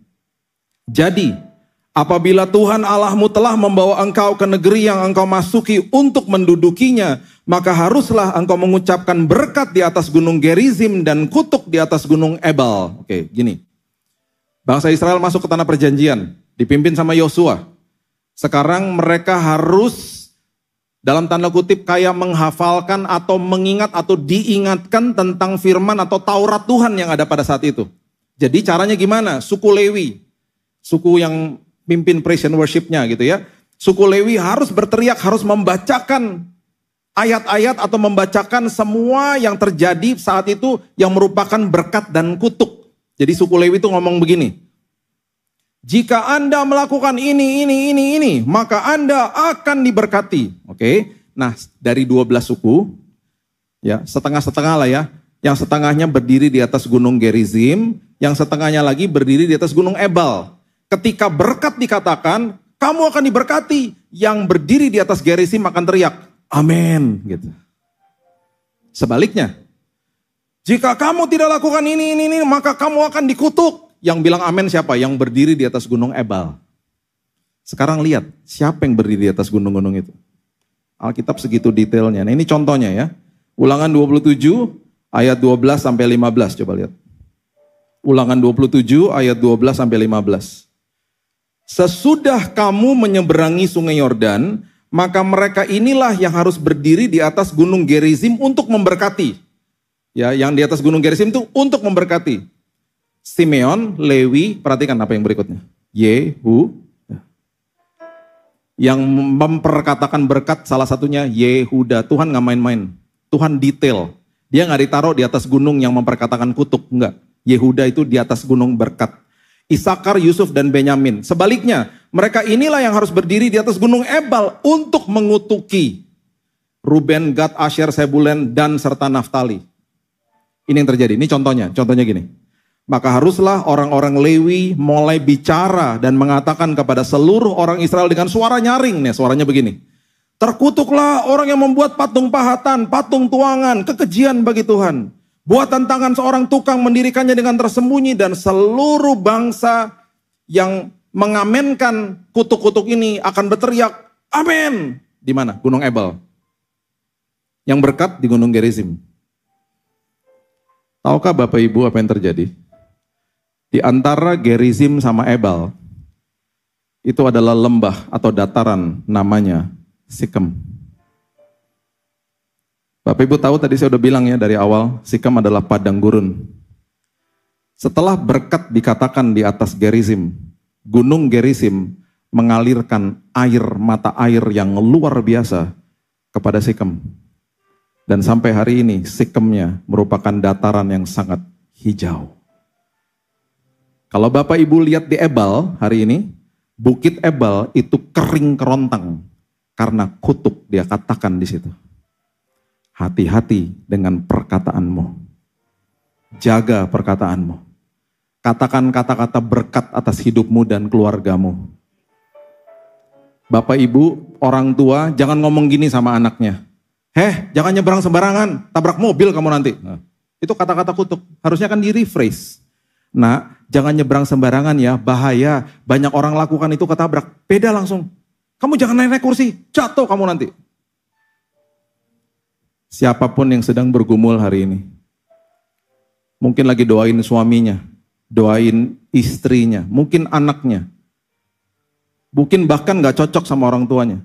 Jadi, apabila Tuhan Allahmu telah membawa engkau ke negeri yang engkau masuki untuk mendudukinya, maka haruslah engkau mengucapkan berkat di atas gunung Gerizim dan kutuk di atas gunung Ebal. Oke, gini. Bangsa Israel masuk ke tanah perjanjian, dipimpin sama Yosua. Sekarang mereka harus dalam tanda kutip kayak menghafalkan atau mengingat atau diingatkan tentang firman atau Taurat Tuhan yang ada pada saat itu. Jadi caranya gimana? Suku Lewi, suku yang pimpin praise and worship-nya gitu ya. Suku Lewi harus berteriak, harus membacakan ayat-ayat atau membacakan semua yang terjadi saat itu yang merupakan berkat dan kutuk. Jadi suku Lewi itu ngomong begini, jika Anda melakukan ini, maka Anda akan diberkati. Oke, nah dari 12 suku, ya setengah-setengah lah ya. Yang setengahnya berdiri di atas gunung Gerizim, yang setengahnya lagi berdiri di atas gunung Ebal. Ketika berkat dikatakan, kamu akan diberkati. Yang berdiri di atas Gerizim akan teriak, amin. Gitu. Sebaliknya, jika kamu tidak lakukan ini, maka kamu akan dikutuk. Yang bilang amin siapa? Yang berdiri di atas gunung Ebal. Sekarang lihat, siapa yang berdiri di atas gunung-gunung itu? Alkitab segitu detailnya. Nah ini contohnya ya. Ulangan 27 ayat 12 sampai 15, coba lihat. Ulangan 27 ayat 12 sampai 15. Sesudah kamu menyeberangi sungai Yordan, maka mereka inilah yang harus berdiri di atas gunung Gerizim untuk memberkati. Ya, yang di atas gunung Gerizim itu untuk memberkati. Simeon, Lewi, perhatikan apa yang berikutnya. Yehuda. Yang memperkatakan berkat salah satunya Yehuda. Tuhan gak main-main. Tuhan detail. Dia gak ditaruh di atas gunung yang memperkatakan kutuk. Enggak. Yehuda itu di atas gunung berkat. Isakar, Yusuf, dan Benyamin. Sebaliknya, mereka inilah yang harus berdiri di atas gunung Ebal untuk mengutuki Ruben, Gad, Asher, Sebulen, dan serta Naftali. Ini yang terjadi. Ini contohnya gini. Maka haruslah orang-orang Lewi mulai bicara dan mengatakan kepada seluruh orang Israel dengan suara nyaring. Nih, suaranya begini. Terkutuklah orang yang membuat patung pahatan, patung tuangan, kekejian bagi Tuhan. Buatan tangan seorang tukang mendirikannya dengan tersembunyi, dan seluruh bangsa yang mengamenkan kutuk-kutuk ini akan berteriak, amin. Di mana? Gunung Ebal. Yang berkat di gunung Gerizim. Tahukah Bapak Ibu apa yang terjadi? Di antara Gerizim sama Ebal, itu adalah lembah atau dataran namanya Sikem. Bapak Ibu tahu tadi saya udah bilang ya dari awal, Sikem adalah padang gurun. Setelah berkat dikatakan di atas Gerizim, gunung Gerizim mengalirkan mata air yang luar biasa kepada Sikem. Dan sampai hari ini Sikemnya merupakan dataran yang sangat hijau. Kalau Bapak Ibu lihat di Ebal hari ini, Bukit Ebal itu kering kerontang karena kutuk dia katakan di situ. Hati-hati dengan perkataanmu. Jaga perkataanmu. Katakan kata-kata berkat atas hidupmu dan keluargamu. Bapak Ibu, orang tua jangan ngomong gini sama anaknya. Jangan nyebrang sembarangan, tabrak mobil kamu nanti. Nah, itu kata-kata kutuk. Harusnya kan di-rephrase. Nah, jangan nyebrang sembarangan ya, bahaya. Banyak orang lakukan itu ketabrak. Beda langsung. Kamu jangan naik-naik kursi, jatuh kamu nanti. Siapapun yang sedang bergumul hari ini, mungkin lagi doain suaminya, doain istrinya, mungkin anaknya, mungkin bahkan gak cocok sama orang tuanya.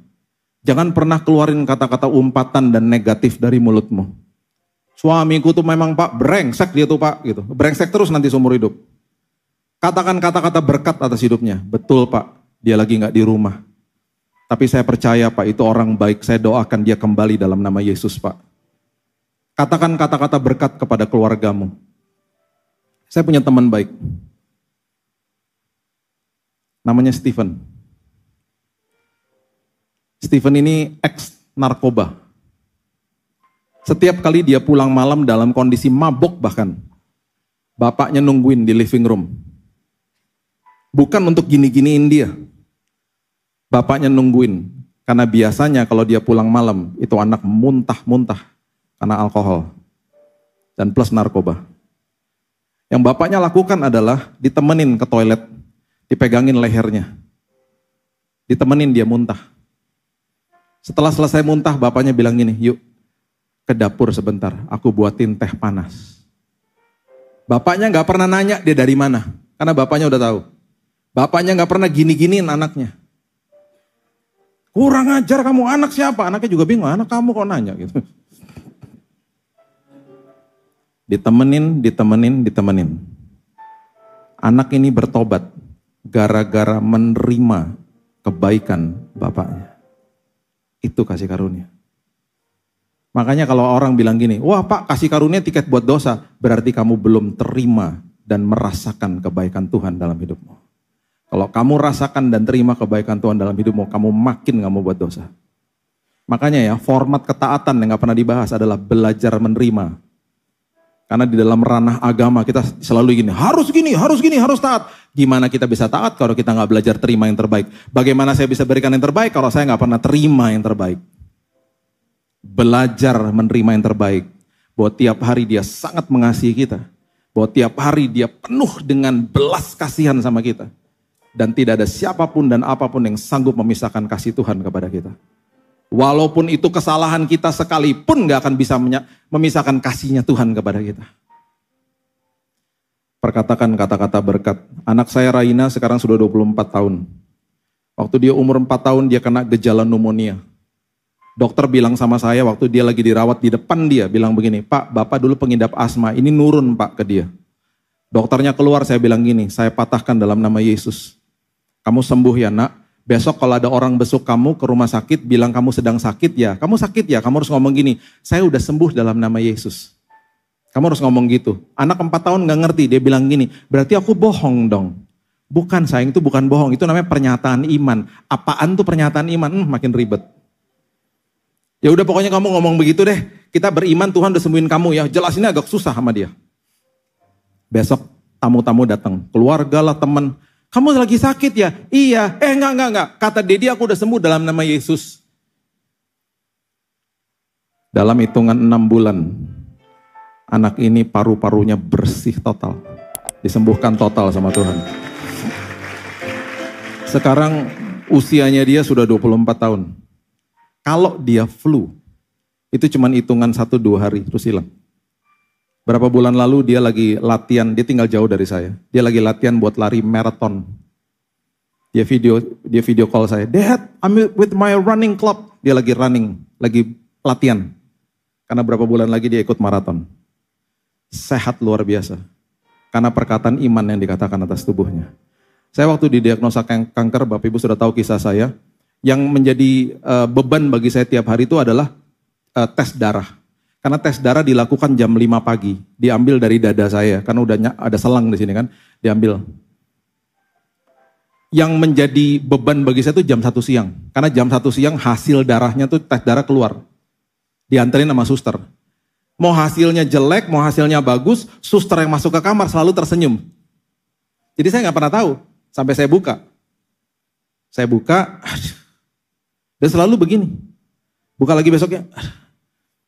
Jangan pernah keluarin kata-kata umpatan dan negatif dari mulutmu. Suamiku tuh memang Pak, brengsek dia tuh Pak, gitu. Brengsek terus nanti seumur hidup. Katakan kata-kata berkat atas hidupnya. Betul Pak, dia lagi gak di rumah. Tapi saya percaya Pak, itu orang baik. Saya doakan dia kembali dalam nama Yesus Pak. Katakan kata-kata berkat kepada keluargamu. Saya punya teman baik. Namanya Stephen. Stephen ini ex-narkoba. Setiap kali dia pulang malam dalam kondisi mabok bahkan. Bapaknya nungguin di living room. Bukan untuk gini-giniin dia. Bapaknya nungguin. Karena biasanya kalau dia pulang malam, itu anak muntah-muntah. Karena alkohol. Dan plus narkoba. Yang bapaknya lakukan adalah ditemenin ke toilet. Dipegangin lehernya. Ditemenin dia muntah. Setelah selesai muntah, bapaknya bilang gini, yuk ke dapur sebentar, aku buatin teh panas. Bapaknya gak pernah nanya dia dari mana. Karena bapaknya udah tahu. Bapaknya nggak pernah gini-giniin anaknya. Kurang ajar kamu, anak siapa? Anaknya juga bingung, anak kamu kok nanya gitu. Ditemenin. Anak ini bertobat gara-gara menerima kebaikan bapaknya. Itu kasih karunia. Makanya kalau orang bilang gini, wah Pak kasih karunia tiket buat dosa, berarti kamu belum terima dan merasakan kebaikan Tuhan dalam hidupmu. Kalau kamu rasakan dan terima kebaikan Tuhan dalam hidupmu, kamu makin gak mau buat dosa. Makanya ya, format ketaatan yang gak pernah dibahas adalah belajar menerima. Karena di dalam ranah agama kita selalu gini, harus taat. Gimana kita bisa taat kalau kita gak belajar terima yang terbaik? Bagaimana saya bisa berikan yang terbaik kalau saya gak pernah terima yang terbaik? Belajar menerima yang terbaik. Bahwa tiap hari dia sangat mengasihi kita. Bahwa tiap hari dia penuh dengan belas kasihan sama kita. Dan tidak ada siapapun dan apapun yang sanggup memisahkan kasih Tuhan kepada kita. Walaupun itu kesalahan kita sekalipun gak akan bisa memisahkan kasihnya Tuhan kepada kita. Perkatakan kata-kata berkat. Anak saya Raina sekarang sudah 24 tahun. Waktu dia umur 4 tahun dia kena gejala pneumonia. Dokter bilang sama saya waktu dia lagi dirawat di depan dia, bilang begini, Pak, Bapak dulu pengidap asma, ini nurun Pak ke dia. Dokternya keluar, saya bilang gini, saya patahkan dalam nama Yesus. Kamu sembuh ya nak, besok kalau ada orang besuk kamu ke rumah sakit, bilang kamu sedang sakit ya, kamu harus ngomong gini, saya udah sembuh dalam nama Yesus. Kamu harus ngomong gitu. Anak 4 tahun gak ngerti, dia bilang gini, berarti aku bohong dong. Bukan sayang, itu bukan bohong, itu namanya pernyataan iman. Apaan tuh pernyataan iman? Makin ribet. Ya udah pokoknya kamu ngomong begitu deh, kita beriman Tuhan udah sembuhin kamu ya, jelasinnya agak susah sama dia. Besok tamu-tamu datang, keluarga lah teman, kamu lagi sakit ya? Iya, enggak. Kata Dedi aku udah sembuh dalam nama Yesus. Dalam hitungan 6 bulan, anak ini paru-parunya bersih total. Disembuhkan total sama Tuhan. Sekarang usianya dia sudah 24 tahun. Kalau dia flu, itu cuma hitungan 1-2 hari, terus hilang. Berapa bulan lalu dia lagi latihan, dia tinggal jauh dari saya. Dia lagi latihan buat lari maraton. Dia video call saya, Dad, I'm with my running club. Dia lagi running, lagi latihan. Karena berapa bulan lagi dia ikut maraton. Sehat luar biasa. Karena perkataan iman yang dikatakan atas tubuhnya. Saya waktu didiagnosa kanker, Bapak Ibu sudah tahu kisah saya. Yang menjadi beban bagi saya tiap hari itu adalah tes darah. Karena tes darah dilakukan jam 5 pagi. Diambil dari dada saya, karena udah ada selang di sini kan. Diambil. Yang menjadi beban bagi saya itu jam 1 siang. Karena jam 1 siang hasil darahnya tuh tes darah keluar. Dianterin sama suster. Mau hasilnya jelek, mau hasilnya bagus, suster yang masuk ke kamar selalu tersenyum. Jadi saya nggak pernah tahu, sampai saya buka. Saya buka, dan selalu begini. Buka lagi besoknya.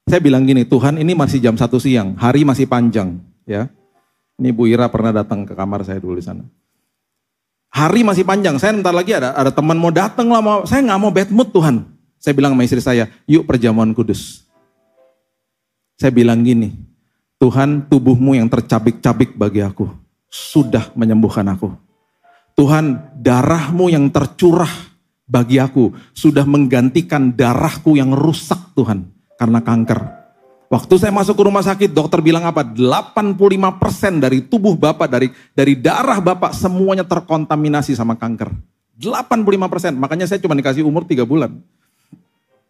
Saya bilang gini, Tuhan ini masih jam 1 siang, hari masih panjang. Ya, ini Bu Ira pernah datang ke kamar saya dulu di sana. Hari masih panjang, saya ntar lagi ada teman mau datang lah, saya nggak mau bad mood Tuhan. Saya bilang sama istri saya, yuk perjamuan kudus. Saya bilang gini, Tuhan tubuhmu yang tercabik-cabik bagi aku, sudah menyembuhkan aku. Tuhan darahmu yang tercurah bagi aku, sudah menggantikan darahku yang rusak Tuhan, karena kanker. Waktu saya masuk ke rumah sakit, dokter bilang apa? 85% dari tubuh Bapak, dari darah Bapak, semuanya terkontaminasi sama kanker. 85%, makanya saya cuma dikasih umur 3 bulan.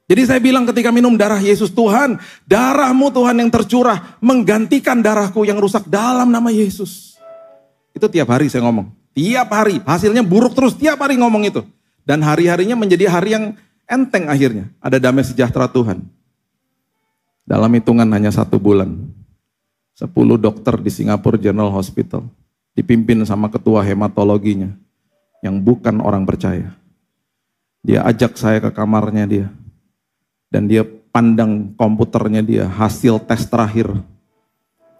Jadi saya bilang ketika minum darah Yesus, Tuhan, darahmu Tuhan yang tercurah, menggantikan darahku yang rusak dalam nama Yesus. Itu tiap hari saya ngomong. Tiap hari, hasilnya buruk terus, tiap hari ngomong itu. Dan hari-harinya menjadi hari yang enteng akhirnya. Ada damai sejahtera Tuhan. Dalam hitungan hanya 1 bulan. 10 dokter di Singapore General Hospital. Dipimpin sama ketua hematologinya. Yang bukan orang percaya. Dia ajak saya ke kamarnya dia. Dan dia pandang komputernya dia, hasil tes terakhir.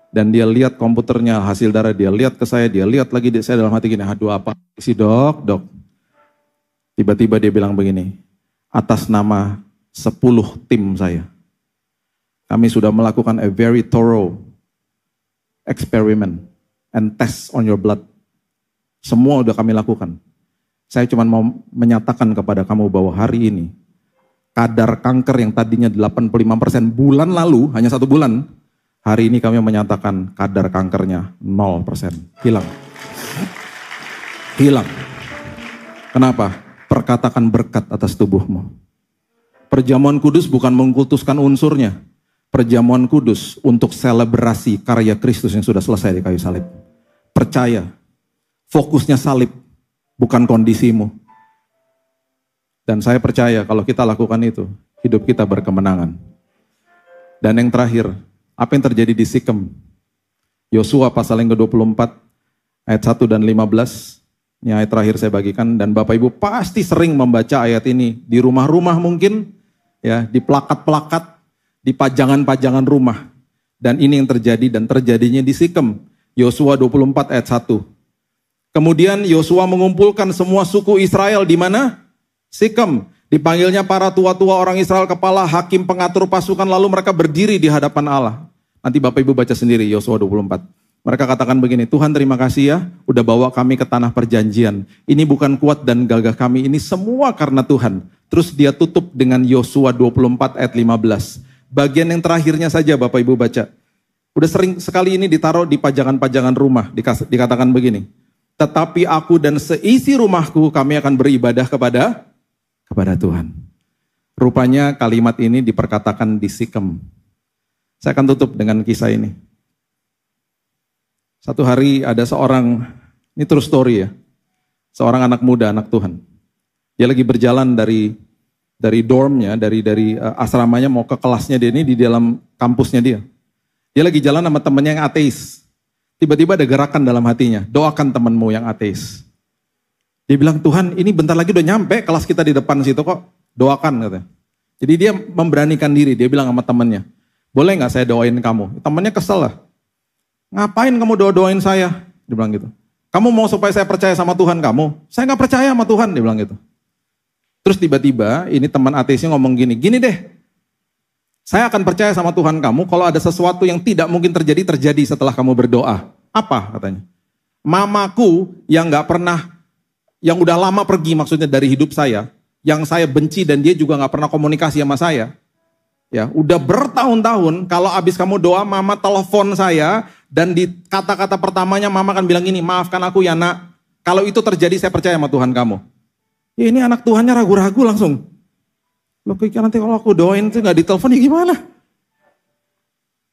Dan dia lihat komputernya, hasil darah dia, lihat ke saya, dia lihat lagi, saya dalam hati gini, aduh apa sih dok. Tiba-tiba dia bilang begini, atas nama 10 tim saya, kami sudah melakukan a very thorough experiment and test on your blood. Semua udah kami lakukan. Saya cuma mau menyatakan kepada kamu bahwa hari ini kadar kanker yang tadinya 85% bulan lalu, hanya 1 bulan, hari ini kami menyatakan kadar kankernya 0%. Hilang. Hilang. Kenapa? Perkatakan berkat atas tubuhmu. Perjamuan kudus bukan mengkultuskan unsurnya. Perjamuan kudus untuk selebrasi karya Kristus yang sudah selesai di kayu salib. Percaya, fokusnya salib, bukan kondisimu. Dan saya percaya kalau kita lakukan itu, hidup kita berkemenangan. Dan yang terakhir, apa yang terjadi di Sikem? Yosua pasal yang ke-24, ayat 1 dan 15. Ini ayat terakhir saya bagikan, dan Bapak Ibu pasti sering membaca ayat ini. Di rumah-rumah mungkin, ya, di plakat-plakat, di pajangan-pajangan rumah. Dan ini yang terjadi, dan terjadinya di Sikem. Yosua 24 ayat 1. Kemudian Yosua mengumpulkan semua suku Israel di mana? Sikem. Dipanggilnya para tua-tua orang Israel, kepala, hakim, pengatur pasukan, lalu mereka berdiri di hadapan Allah. Nanti Bapak Ibu baca sendiri Yosua 24. Mereka katakan begini, Tuhan terima kasih ya, udah bawa kami ke tanah perjanjian. Ini bukan kuat dan gagah kami, ini semua karena Tuhan. Terus dia tutup dengan Yosua 24 ayat 15. Bagian yang terakhirnya saja Bapak Ibu baca. Udah sering sekali ini ditaruh di pajangan-pajangan rumah, dikatakan begini. Tetapi aku dan seisi rumahku kami akan beribadah kepada Tuhan. Rupanya kalimat ini diperkatakan di Sikem. Saya akan tutup dengan kisah ini. Satu hari ada seorang, ini true story ya, seorang anak muda, anak Tuhan. Dia lagi berjalan dari dormnya, dari asramanya mau ke kelasnya dia ini di dalam kampusnya dia. Dia lagi jalan sama temannya yang ateis. Tiba-tiba ada gerakan dalam hatinya, doakan temanmu yang ateis. Dia bilang, Tuhan ini bentar lagi udah nyampe kelas kita di depan situ kok, doakan katanya. Jadi dia memberanikan diri, dia bilang sama temannya, boleh gak saya doain kamu? Temannya kesel lah. Ngapain kamu doain saya? Dia bilang gitu. Kamu mau supaya saya percaya sama Tuhan kamu? Saya gak percaya sama Tuhan, dia bilang gitu. Terus tiba-tiba ini teman ateisnya ngomong gini deh. Saya akan percaya sama Tuhan kamu kalau ada sesuatu yang tidak mungkin terjadi setelah kamu berdoa. Apa katanya? Mamaku yang gak pernah, yang udah lama pergi maksudnya dari hidup saya, yang saya benci dan dia juga gak pernah komunikasi sama saya. Ya, udah bertahun-tahun kalau abis kamu doa mama telepon saya dan di kata-kata pertamanya mama akan bilang gini, maafkan aku ya nak. Kalau itu terjadi saya percaya sama Tuhan kamu. Ya ini anak Tuhannya ragu-ragu langsung. Loh nanti kalau aku doain itu gak ditelepon ya gimana?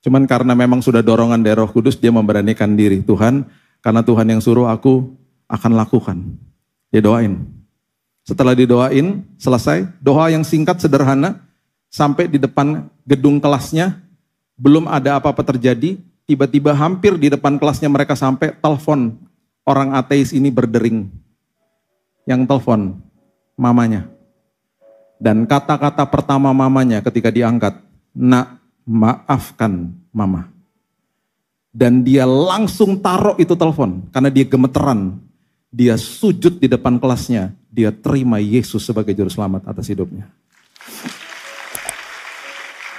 Cuman karena memang sudah dorongan dari Roh Kudus dia memberanikan diri. Tuhan, karena Tuhan yang suruh aku akan lakukan. Dia doain. Setelah didoain, selesai. Doa yang singkat, sederhana. Sampai di depan gedung kelasnya, belum ada apa-apa terjadi, tiba-tiba hampir di depan kelasnya mereka sampai telepon orang ateis ini berdering. Yang telepon, mamanya. Dan kata-kata pertama mamanya ketika diangkat, nak maafkan mama. Dan dia langsung taruh itu telepon, karena dia gemeteran. Dia sujud di depan kelasnya, dia terima Yesus sebagai juru selamat atas hidupnya.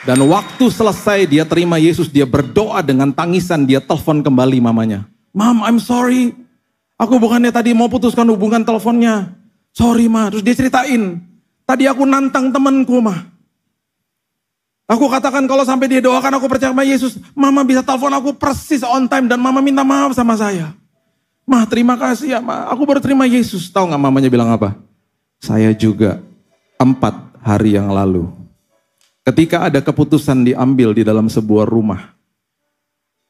Dan waktu selesai dia terima Yesus, dia berdoa dengan tangisan, dia telepon kembali mamanya. Mom, I'm sorry. Aku bukannya tadi mau putuskan hubungan teleponnya. Sorry ma, terus dia ceritain. Tadi aku nantang temanku ma. Aku katakan kalau sampai dia doakan aku percaya sama Yesus. Mama bisa telepon aku persis on time dan mama minta maaf sama saya. Ma, terima kasih ya ma, aku baru terima Yesus. Tahu gak mamanya bilang apa? Saya juga 4 hari yang lalu. Ketika ada keputusan diambil di dalam sebuah rumah,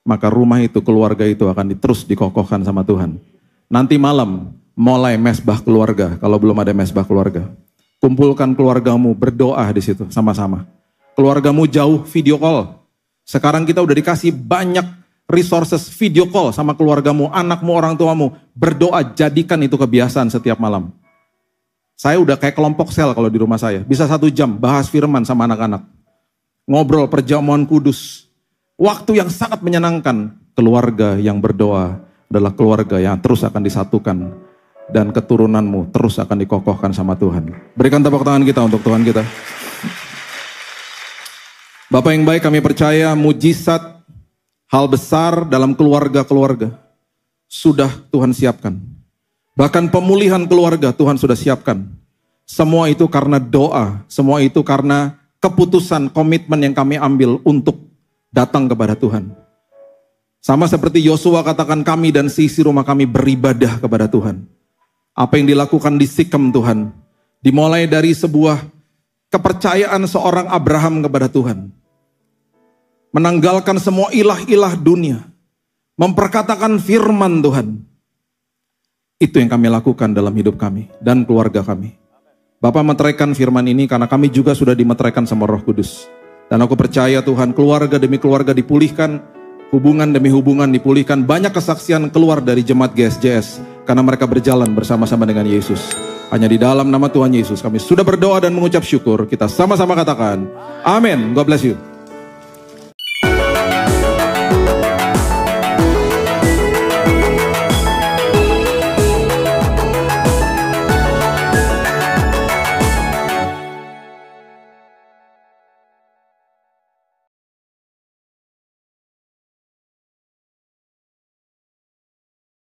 maka rumah itu, keluarga itu akan terus dikokohkan sama Tuhan. Nanti malam, mulai mesbah keluarga, kalau belum ada mesbah keluarga. Kumpulkan keluargamu, berdoa di situ sama-sama. Keluargamu jauh, video call. Sekarang kita udah dikasih banyak resources video call sama keluargamu, anakmu, orang tuamu. Berdoa, jadikan itu kebiasaan setiap malam. Saya udah kayak kelompok sel kalau di rumah saya. Bisa 1 jam bahas firman sama anak-anak. Ngobrol perjamuan kudus. Waktu yang sangat menyenangkan. Keluarga yang berdoa adalah keluarga yang terus akan disatukan. Dan keturunanmu terus akan dikokohkan sama Tuhan. Berikan tepuk tangan kita untuk Tuhan kita. Bapak yang baik, kami percaya mujizat, hal besar dalam keluarga-keluarga sudah Tuhan siapkan. Bahkan pemulihan keluarga Tuhan sudah siapkan. Semua itu karena doa, semua itu karena keputusan, komitmen yang kami ambil untuk datang kepada Tuhan. Sama seperti Yosua katakan, kami dan seisi rumah kami beribadah kepada Tuhan. Apa yang dilakukan di Sikem Tuhan, dimulai dari sebuah kepercayaan seorang Abraham kepada Tuhan. Menanggalkan semua ilah-ilah dunia. Memperkatakan firman Tuhan. Itu yang kami lakukan dalam hidup kami dan keluarga kami. Bapak meteraikan firman ini karena kami juga sudah dimeteraikan sama Roh Kudus. Dan aku percaya Tuhan, keluarga demi keluarga dipulihkan, hubungan demi hubungan dipulihkan. Banyak kesaksian keluar dari jemaat GSJS karena mereka berjalan bersama-sama dengan Yesus. Hanya di dalam nama Tuhan Yesus kami sudah berdoa dan mengucap syukur. Kita sama-sama katakan, amin. God bless you.